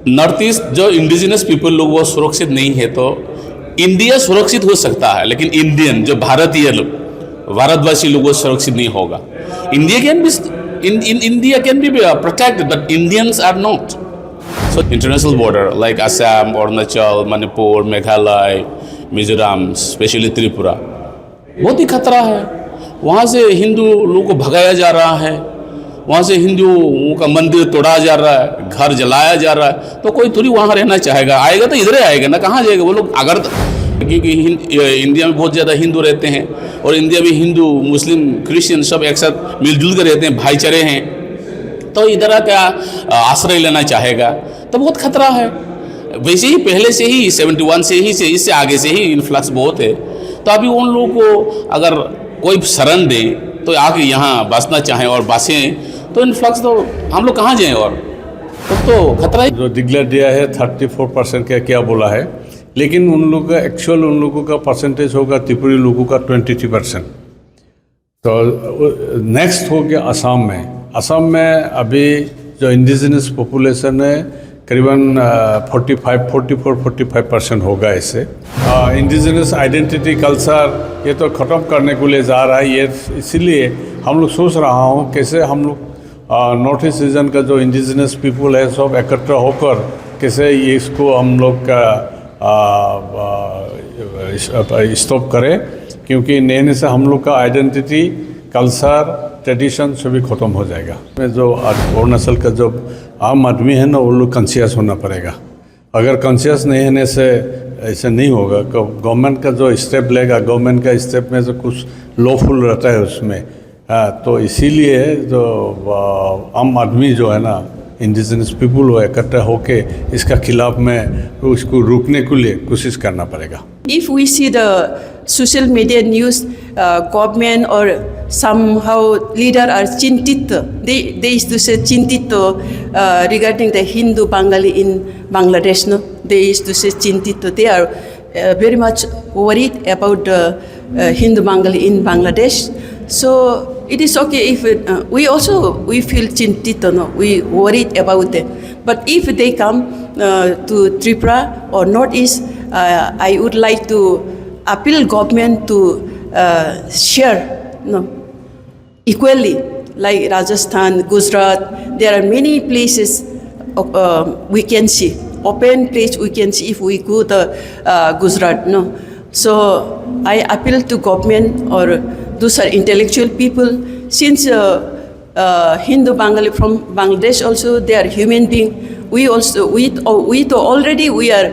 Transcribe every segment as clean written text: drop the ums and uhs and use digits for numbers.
North east जो indigenous people लोग वो सुरक्षित नहीं है, तो इंडिया सुरक्षित हो सकता है, लेकिन इंडियन जो भारतीय लोग, भारतवासी लोग वो सुरक्षित नहीं होगा। India can be protected, but Indians are not. So international border like Assam, Arunachal, Manipur, Meghalaya, Mizoram, specially Tripura, बहुत ही खतरा है। वहाँ से हिंदू लोगों को भगाया जा रहा है, वहाँ से हिंदुओं का मंदिर तोड़ा जा रहा है, घर जलाया जा रहा है, तो कोई थोड़ी वहाँ रहना चाहेगा। आएगा तो इधर ही आएगा ना, कहाँ जाएगा वो लोग। अगर क्योंकि इंडिया में बहुत ज़्यादा हिंदू रहते हैं, और इंडिया में हिंदू, मुस्लिम, क्रिश्चियन सब एक साथ मिलजुल कर रहते हैं, भाईचारे हैं, तो इधर क्या आश्रय लेना चाहेगा, तो बहुत खतरा है। वैसे ही पहले से ही 71 से ही से इससे आगे से ही इन्फ्लक्स बहुत है। तो अभी उन लोगों को अगर कोई शरण दे तो आके यहाँ बसना चाहें और बसें, तो इन्फ्लक्स तो हम लोग कहाँ जाएँ, और तो खतरा है। जो डिक्लेयर दिया है 34% का क्या बोला है, लेकिन उन लोगों का एक्चुअल उन लोगों का परसेंटेज होगा त्रिपुरी लोगों का 23%। तो नेक्स्ट हो गया असम में। असम में अभी जो इंडिजिनस पॉपुलेशन है करीबन 44-45% होगा। इससे इंडिजिनस आइडेंटिटी कल्चर ये तो ख़त्म करने के लिए जा रहा है। ये इसीलिए हम लोग सोच रहा हूँ कैसे हम लोग नॉर्थ ईस्ट रीजन का जो इंडिजिनस पीपल है सब एकत्र होकर कैसे ये इसको हम लोग स्टॉप करें, क्योंकि नए से हम लोग का आइडेंटिटी कल्चर ट्रेडिशन सभी ख़त्म हो जाएगा। जो अरुणाचल का जो आम आदमी है ना, वो लोग कॉन्शियस होना पड़ेगा। अगर कॉन्शियस नहीं होने से ऐसे नहीं होगा। तो गवर्नमेंट का जो स्टेप लेगा, गवर्नमेंट का स्टेप में जो कुछ लॉफुल रहता है उसमें, तो इसीलिए जो आम आदमी जो है ना, इंडिजिनस पीपल वो इकट्ठा होके इसका खिलाफ में उसको रोकने के लिए कोशिश करना पड़ेगा। If we see the social media news, government or somehow leader are chintito. They used to say chintito regarding the Hindu Bengali in Bangladesh. No, they used to say chintito. They are very much worried about Hindu Bengali in Bangladesh. So it is okay if we feel chintito. No, we worried about them. But if they come to Tripura or Northeast, I would like to appeal government to share, equally, like Rajasthan, Gujarat. There are many places we can see, open place we can see if we go to Gujarat. No, so I appeal to government or those are intellectual people. Since Hindu Bengali from Bangladesh also, they are human being. We already are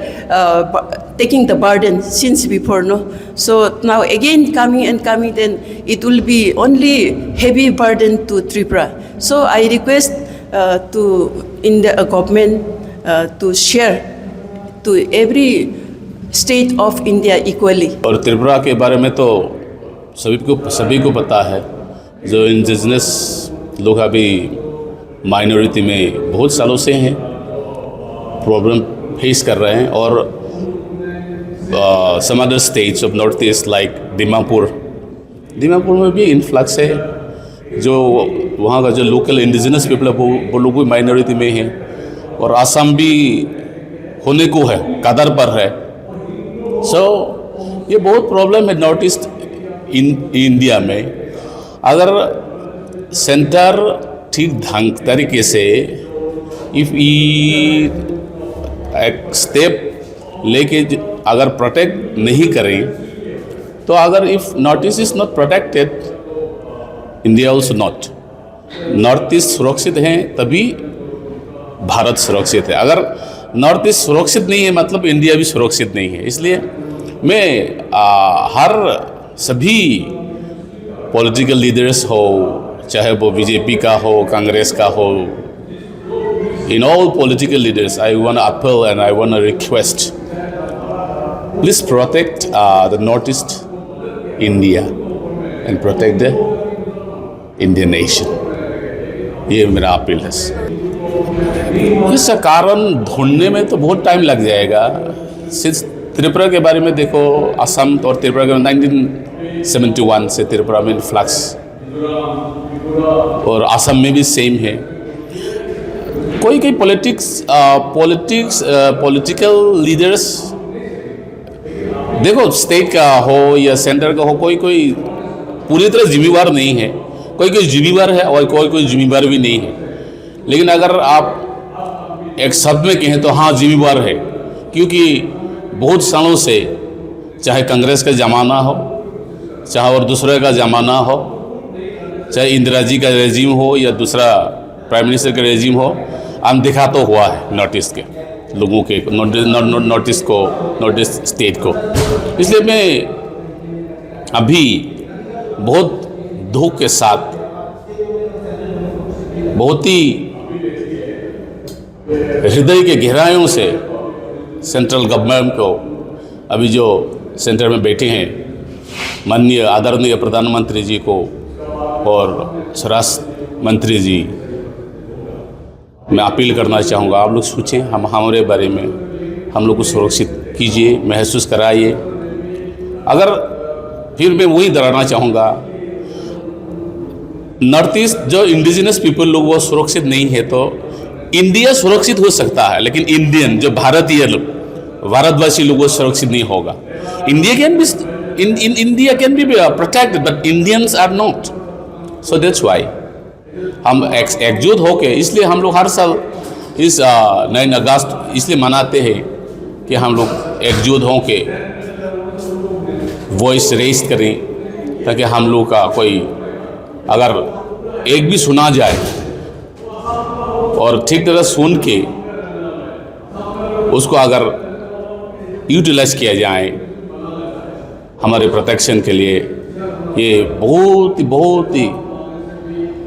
taking the burden since before, no. So now again coming, then it will be only heavy burden to Tripura. So I request to in the government to share to every state of India equally. और त्रिपुरा के बारे में तो सभी को पता है। जो इंडिजिनस लोग अभी माइनॉरिटी में बहुत सालों से हैं, प्रॉब्लम फेस कर रहे हैं। और some other states of north east like Dimapur में भी इन्फ्लक्स है। जो वहाँ का जो लोकल इंडिजिनस पीपल है वो लोग भी माइनॉरिटी में हैं। और असम भी होने को है, कदर पर है। सो ये बहुत प्रॉब्लम है नॉर्थ ईस्ट इंडिया में। अगर सेंटर ठीक ढंग तरीके से इफ़ एक स्टेप लेके अगर प्रोटेक्ट नहीं करें, तो अगर if north east is not protected, India also not. North east सुरक्षित हैं तभी भारत सुरक्षित है। अगर नॉर्थ ईस्ट सुरक्षित नहीं है मतलब इंडिया भी सुरक्षित नहीं है। इसलिए मैं हर सभी पॉलिटिकल लीडर्स हो, चाहे वो बीजेपी का हो, कांग्रेस का हो, in all political leaders, I want to appeal and I want to request, please protect the Northeast India and protect the Indian nation. ये मेरा अपील है। इसका कारण ढूंढने में तो बहुत टाइम लग जाएगा। सिर्फ त्रिपुरा के बारे में देखो, असम और त्रिपुरा के 1971 से त्रिपुरा में इन्फ्लक्स, और असम में भी सेम है। कोई पॉलिटिकल लीडर्स, देखो स्टेट का हो या सेंटर का हो, कोई पूरी तरह जिम्मेवार नहीं है। कोई जिम्मेवार है और कोई जिम्मेवार भी नहीं है। लेकिन अगर आप एक शब्द में कहें तो हाँ जिम्मेवार है, क्योंकि बहुत सालों से चाहे कांग्रेस का ज़माना हो, चाहे और दूसरे का ज़माना हो, चाहे इंदिरा जी का रेजिम हो या दूसरा प्राइम मिनिस्टर का रेजिम हो, अनदेखा तो हुआ है नॉर्थ ईस्ट के लोगों के, नॉर्थ ईस्ट स्टेट को। इसलिए मैं अभी बहुत दुख के साथ, बहुत ही हृदय के गहराइयों से सेंट्रल गवर्नमेंट को, अभी जो सेंटर में बैठे हैं माननीय आदरणीय प्रधानमंत्री जी को और स्वराष्ट्र मंत्री जी, मैं अपील करना चाहूँगा, आप लोग सोचें हमारे बारे में, हम लोग को सुरक्षित कीजिए, महसूस कराइए। अगर फिर मैं वही दोहराना चाहूँगा, नॉर्थ ईस्ट जो इंडिजिनस पीपल लोग वो सुरक्षित नहीं है तो इंडिया सुरक्षित हो सकता है, लेकिन इंडियन जो भारतीय लोग, भारतवासी लोग वो सुरक्षित नहीं होगा। India can be protected but Indians are not. So that's why हम एकजुट होके, इसलिए हम लोग हर साल इस 9 अगस्त इसलिए मनाते हैं कि हम लोग एकजुट होके वॉइस रेज करें, ताकि हम लोग का कोई अगर एक भी सुना जाए और ठीक तरह सुन के उसको अगर यूटिलाइज किया जाए हमारे प्रोटेक्शन के लिए, ये बहुत ही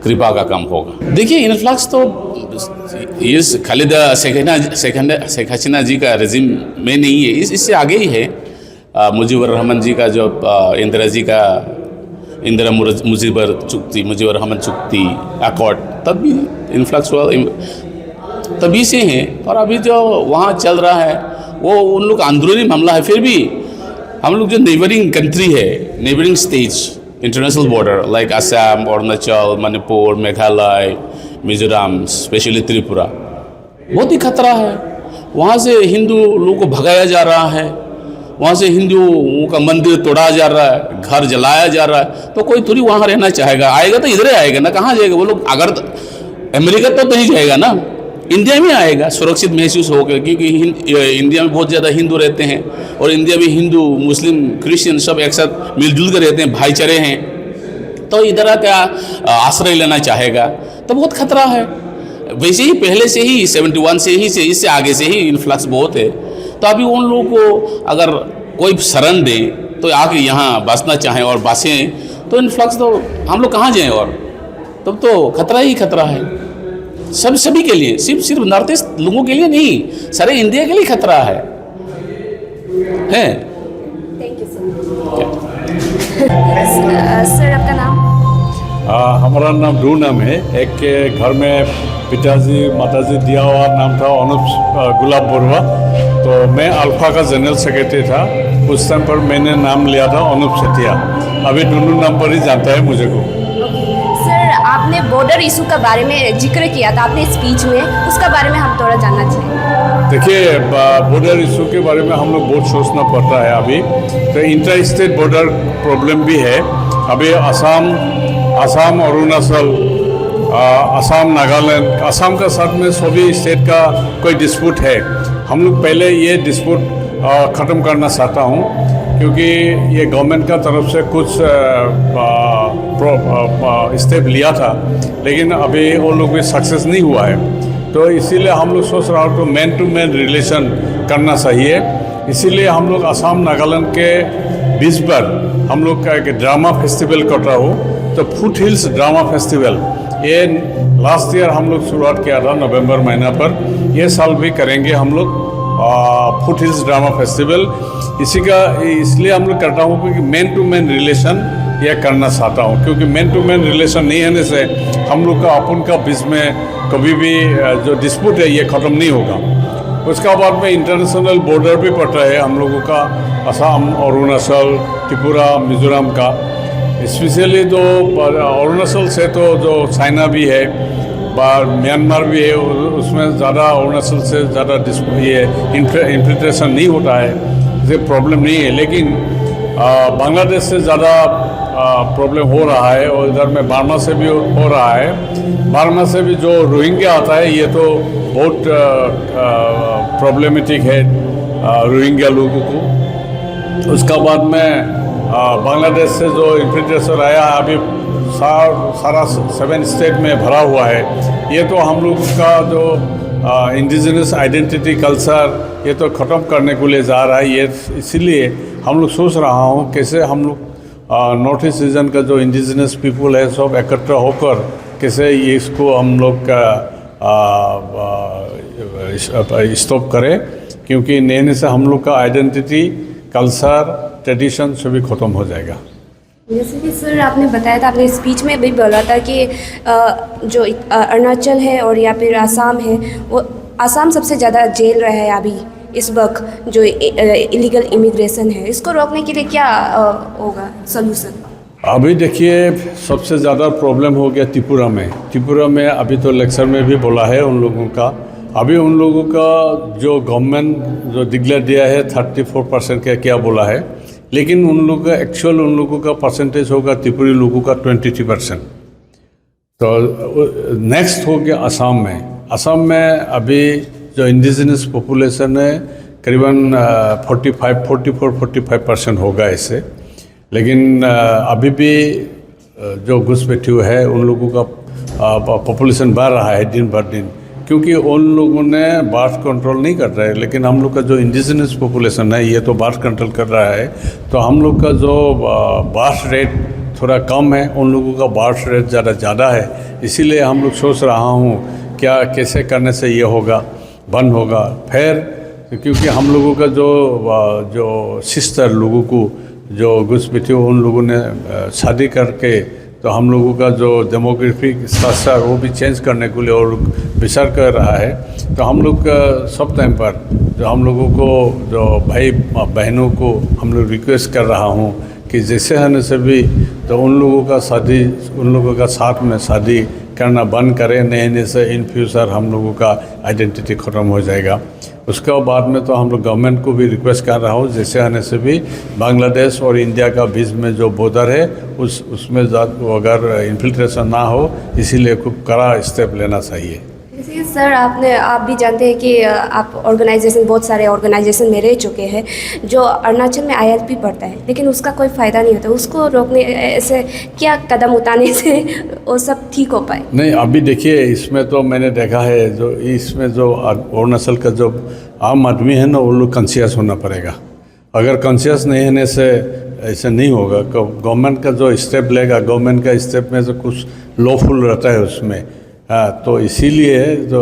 कृपा का काम होगा। देखिए इन्फ्लक्स तो ये खालिद शेख हसीना जी का रेजिम में नहीं है, इससे आगे ही है। मुजीबर रहमान जी का जो इंदिरा मुजीबर रहमान चुक्ती अकॉर्ड, तब भी इन्फ्लक्स हुआ, तभी से हैं। और अभी जो वहाँ चल रहा है वो उन लोग का अंदरूनी मामला है। फिर भी हम लोग जो नेबरिंग कंट्री है, neighbouring states, international border like Assam, Arunachal, Manipur, Meghalaya, Mizoram, specially Tripura, बहुत ही खतरा है। वहाँ से हिंदू लोगों को भगाया जा रहा है, वहाँ से हिंदुओं का मंदिर तोड़ा जा रहा है, घर जलाया जा रहा है। तो कोई थोड़ी वहाँ रहना चाहेगा, आएगा तो इधर ही आएगा ना, कहाँ जाएगा वो लोग? अगर अमेरिका तो नहीं जाएगा ना, इंडिया में आएगा सुरक्षित महसूस होकर, क्योंकि इंडिया में बहुत ज़्यादा हिंदू रहते हैं और इंडिया में हिंदू, मुस्लिम, क्रिश्चियन सब एक साथ मिलजुल कर रहते हैं, भाईचारे हैं। तो इधर आकर आश्रय लेना चाहेगा तो बहुत खतरा है। वैसे ही पहले से ही 71 से इससे आगे से ही इन्फ्लक्स बहुत है। तो अभी उन लोगों को अगर कोई शरण दे तो आके यहाँ बसना चाहें और बसें तो इन्फ्लक्स तो हम लोग कहाँ जाएँ? और तब तो खतरा ही खतरा है सभी के लिए, सिर्फ नॉर्थ ईस्ट लोगों के लिए नहीं, सारे इंडिया के लिए खतरा है। Thank you sir. आपका नाम? हमारा नाम दो नाम है। एक के घर में पिताजी माताजी दिया हुआ नाम था अनुप गुलाब बरुआ, तो मैं अल्फा का जनरल सेक्रेटरी था। उस टाइम पर मैंने नाम लिया था अनुप सेठिया। अभी दोनों नाम पर ही जानता है मुझे को। सर, आपने बॉर्डर इशू का बारे में जिक्र किया था अपने स्पीच में, उसका बारे में हम थोड़ा जानना चाहेंगे। देखिए, बॉर्डर इशू के बारे में हम लोग बहुत सोचना पड़ता है अभी। तो इंटर स्टेट बॉर्डर प्रॉब्लम भी है अभी। असम, अरुणाचल, असम, नागालैंड, असम का साथ में सभी स्टेट का कोई डिस्प्यूट है। हम लोग पहले ये डिस्प्यूट ख़त्म करना चाहता हूँ, क्योंकि ये गवर्नमेंट का तरफ से कुछ स्टेप लिया था, लेकिन अभी वो लोग भी सक्सेस नहीं हुआ है। तो इसीलिए हम लोग सोच रहा हूँ तो मैन टू मैन रिलेशन करना चाहिए। इसीलिए हम लोग असम नागालैंड के बीच पर हम लोग का एक ड्रामा फेस्टिवल कर रहा हूँ, तो फुट हिल्स ड्रामा फेस्टिवल। ये लास्ट ईयर हम लोग शुरुआत किया था नवंबर महीना पर, ये साल भी करेंगे हम लोग फुट हिल्स ड्रामा फेस्टिवल। इसलिए हम लोग करता हूँ क्योंकि मैन टू मैन रिलेशन यह करना चाहता हूँ, क्योंकि मैन टू मैन रिलेशन नहीं होने से हम लोग का अपन का बीच में कभी भी जो डिस्प्यूट है ये ख़त्म नहीं होगा। उसका बाद में इंटरनेशनल बॉर्डर भी पड़ता है हम लोगों का, असम, अरुणाचल, त्रिपुरा, मिजोरम का। स्पेशली तो अरुणाचल से तो जो चाइना भी है, म्यांमार भी है, उसमें ज़्यादा अरुणाचल से ज़्यादा ये इन्फिल्ट्रेशन नहीं होता है, ये प्रॉब्लम नहीं है। लेकिन बांग्लादेश से ज़्यादा प्रॉब्लम हो रहा है, और इधर में बर्मा से भी हो रहा है। बर्मा से भी जो रोहिंग्या आता है, ये तो बहुत प्रॉब्लमेटिक है रोहिंग्या लोगों को। उसका बाद में बांग्लादेश से जो इन्फिल्ट्रेशन आया अभी सारा 7 स्टेट में भरा हुआ है। ये तो हम लोग का जो इंडिजिनस आइडेंटिटी कल्चर ये तो ख़त्म करने को ले जा रहा है। ये इसीलिए हम लोग सोच रहा हूँ कैसे हम लोग नॉर्थ ईस्ट रीजन का जो इंडिजिनस पीपल है सब इकट्ठा होकर कैसे ये इसको हम लोग स्टॉप करें, क्योंकि नए से हम लोग का आइडेंटिटी कल्चर ट्रेडिशन सभी ख़त्म हो जाएगा। जैसे कि सर आपने बताया था, आपने स्पीच में भी बोला था कि जो अरुणाचल है और या फिर आसाम है, वो आसाम सबसे ज़्यादा झेल रहा है अभी इस वक्त जो इलीगल इमिग्रेशन है। इसको रोकने के लिए क्या होगा सोल्यूशन? अभी देखिए सबसे ज़्यादा प्रॉब्लम हो गया त्रिपुरा में। त्रिपुरा में अभी तो लेक्चर में भी बोला है उन लोगों का, अभी उन लोगों का जो गवर्नमेंट जो डिक्लेयर दिया है 34% का क्या बोला है, लेकिन उन लोगों का एक्चुअल उन लोगों का परसेंटेज होगा त्रिपुरी लोगों का 23%। तो नेक्स्ट हो गया असम में। असम में अभी जो इंडिजिनस पॉपुलेशन है करीबन 44-45% होगा इससे, लेकिन अभी भी जो घुसपैठियों है उन लोगों का पॉपुलेशन बढ़ रहा है दिन भर दिन, क्योंकि उन लोगों ने बर्थ कंट्रोल नहीं कर रहे हैं। लेकिन हम लोग का जो इंडिजिनस पॉपुलेशन है ये तो बर्थ कंट्रोल कर रहा है, तो हम लोग का जो बर्थ रेट थोड़ा कम है, उन लोगों का बर्थ रेट ज़्यादा है। इसीलिए हम लोग सोच रहा हूँ क्या कैसे करने से ये होगा बंद होगा। फिर क्योंकि हम लोगों का जो सिस्टर लोगों को जो घुसपैठियों उन लोगों ने शादी करके, तो हम लोगों का जो डेमोग्राफिक स्ट्रक्चर वो भी चेंज करने के लिए और विचार कर रहा है। तो हम लोग सब टाइम पर जो हम लोगों को जो भाई बहनों को हम लोग रिक्वेस्ट कर रहा हूँ कि जैसे होने से भी तो उन लोगों का शादी उन लोगों का साथ में शादी करना बंद करें, नए से इन फ्यूचर हम लोगों का आइडेंटिटी ख़त्म हो जाएगा। उसके बाद में तो हम लोग गवर्नमेंट को भी रिक्वेस्ट कर रहा हूँ जैसे आने से भी बांग्लादेश और इंडिया का बीच में जो बॉर्डर है उसमें अगर इन्फिल्ट्रेशन ना हो, इसीलिए खूब कड़ा स्टेप लेना चाहिए। जैसे सर आप भी जानते हैं कि आप बहुत सारे ऑर्गेनाइजेशन में रह चुके हैं जो अरुणाचल में ILP पढ़ता है, लेकिन उसका कोई फ़ायदा नहीं होता। उसको रोकने ऐसे क्या कदम उठाने से वो सब ठीक हो पाए? नहीं, अभी देखिए इसमें तो मैंने देखा है जो इसमें जो अरुणाचल का जो आम आदमी है ना वो लोग कॉन्शियस होना पड़ेगा। अगर कॉन्शियस नहीं होने से ऐसे नहीं होगा। गवर्नमेंट का जो स्टेप लेगा, गवर्नमेंट का स्टेप में जो कुछ लॉफुल रहता है उसमें, हाँ, तो इसीलिए जो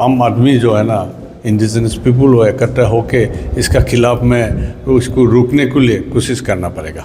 आम आदमी जो है ना इंडिजिनस पीपल वो इकट्ठा होके इसका खिलाफ में उसको रोकने के लिए कोशिश करना पड़ेगा।